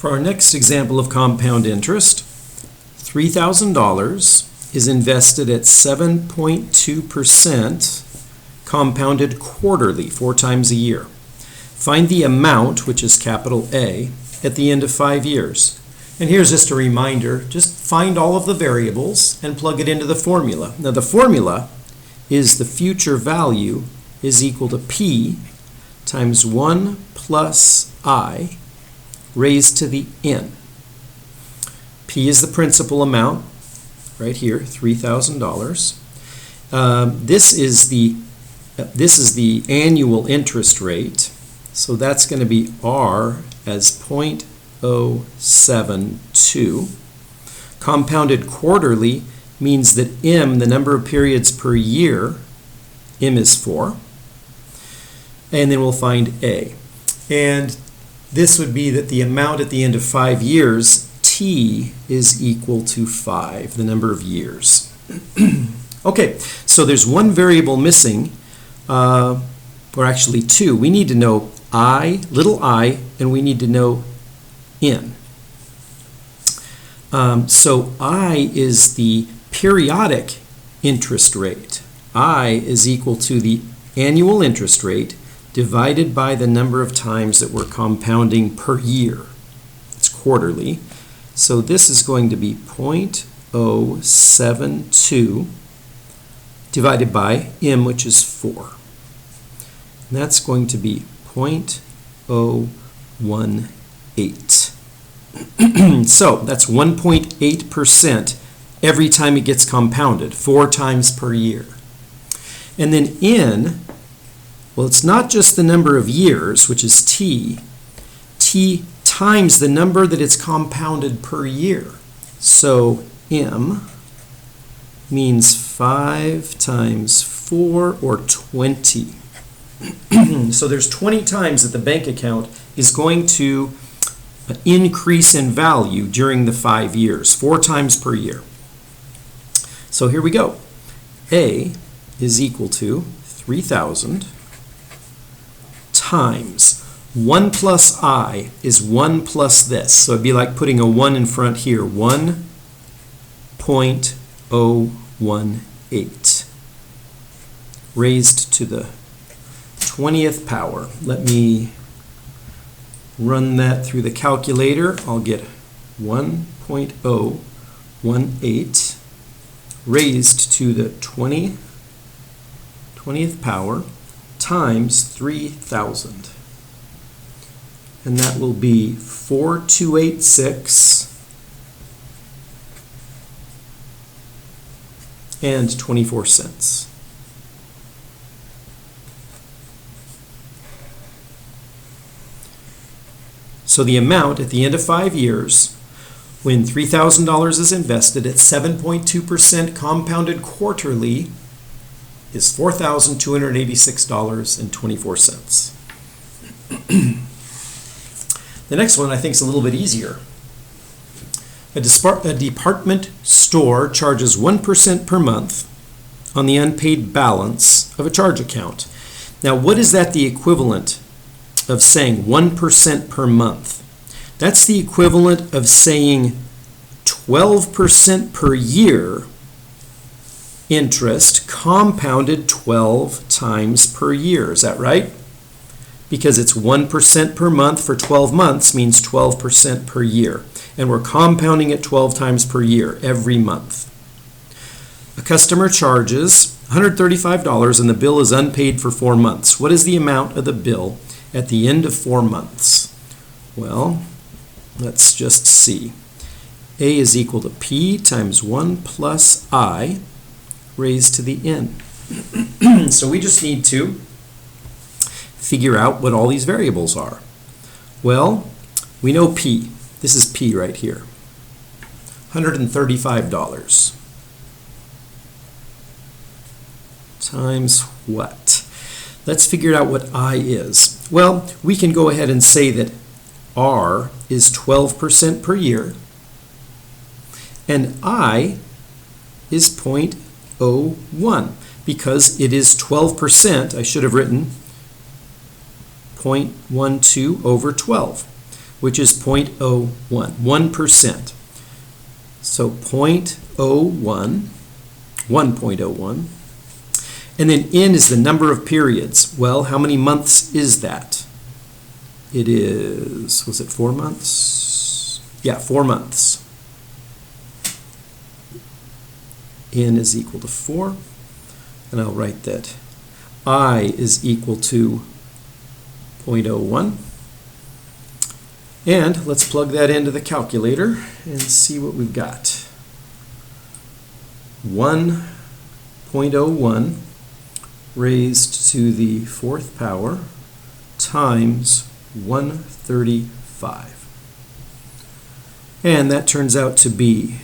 For our next example of compound interest, $3,000 is invested at 7.2% compounded quarterly, 4 times a year. Find the amount, which is capital A, at the end of 5 years. And here's just a reminder, just find all of the variables and plug it into the formula. Now the formula is the future value is equal to P times 1 plus I raised to the n. P is the principal amount, right here, $3,000. This is the annual interest rate, so that's going to be R as 0.072. Compounded quarterly means that M, the number of periods per year, M is 4. And then we'll find A. And this would be that the amount at the end of 5 years, T, is equal to 5, the number of years. Okay, so there's one variable missing, or actually two. We need to know I, little I, and we need to know N. So I is the periodic interest rate. I is equal to the annual interest rate divided by the number of times that we're compounding per year. It's quarterly. So this is going to be 0.072 divided by M, which is 4. And that's going to be 0.018. So that's 1.8% every time it gets compounded, 4 times per year. And then N, well, it's not just the number of years, which is T. T times the number that it's compounded per year. So M means 5 times 4, or 20. So there's 20 times that the bank account is going to increase in value during the 5 years, 4 times per year. So here we go. A is equal to 3,000 times 1 plus I is 1 plus this. So it'd be like putting a 1 in front here, 1.018 raised to the 20th power. Let me run that through the calculator. I'll get 1.018 raised to the 20th power times 3,000. And that will be 4,286 and 24 cents. So the amount at the end of 5 years, when $3,000 is invested at 7.2% compounded quarterly, is $4,286.24. The next one I think is a little bit easier. A department store charges 1% per month on the unpaid balance of a charge account. Now, what is that the equivalent of saying 1% per month? That's the equivalent of saying 12% per year interest compounded 12 times per year. Is that right? Because it's 1% per month for 12 months means 12% per year. And we're compounding it 12 times per year every month. A customer charges $135 and the bill is unpaid for 4 months. What is the amount of the bill at the end of 4 months? Well, let's just see. A is equal to P times 1 plus I raised to the n. So we just need to figure out what all these variables are. Well, we know P. This is P right here. $135 times what? Let's figure out what I is. Well, we can go ahead and say that R is 12% per year, and I is 0.01. Because it is 12%, I should have written 0.12 over 12. which is 0.01, 1%. So 0.01, 1.01. And then N is the number of periods. Well, how many months is that? It is, was it 4 months? Yeah, 4 months. N is equal to 4. And I'll write that I is equal to 0.01. And let's plug that into the calculator and see what we've got. 1.01 raised to the 4th power times 135. And that turns out to be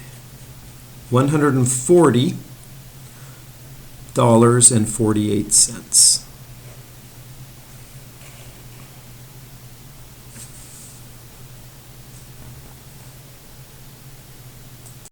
$140.48.